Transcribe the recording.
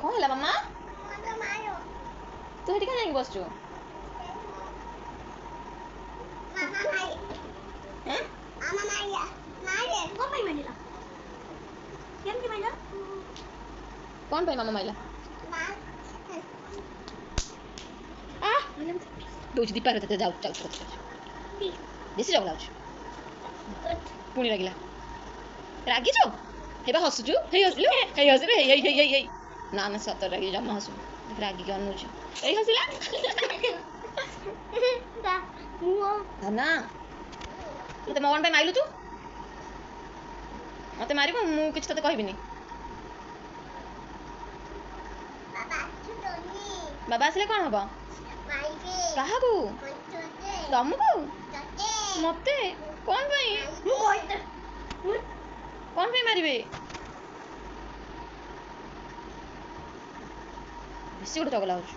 କ'ଣ ହେଲା ମାମା? ତୁ ସେଠି କାଇଁ ଯାଇକି ବସିଛୁ? କ'ଣ ପାଇଁ ମାମା ମାଇଲା? ଦଉଛି ଦୀପାର ତତେ ଯାଉଛି ବେଶୀ ଜଗଲା ହଉଛି ପୁଣି ରାଗିଲା ରାଗିଛୁ ହେବା ହସୁଛୁ ହେଇ ହସିଲୁ ହେଇ ହସିଲୁ ହେଇ ହେଇ ହେଇ ହେଇ ନା ନା ସତ ରାଗି ଜମା ହସୁ ରାଗିକି ଅନଉଛି ଏଇ ହସିଲା ନା ମତେ ମୋ କ'ଣ ପାଇଁ ମାଇଲୁ ତୁ ମତେ ମାରିବୁ ମୁଁ କିଛି ତତେ କହିବିନି ବାବା ଆସିଲେ କ'ଣ ହବ କାହାକୁ ତମକୁ ମତେ କ'ଣ ପାଇଁ ମାରିବେ ବେଶୀ ଗୋଟେ ଚଗଲା ହଉଛି।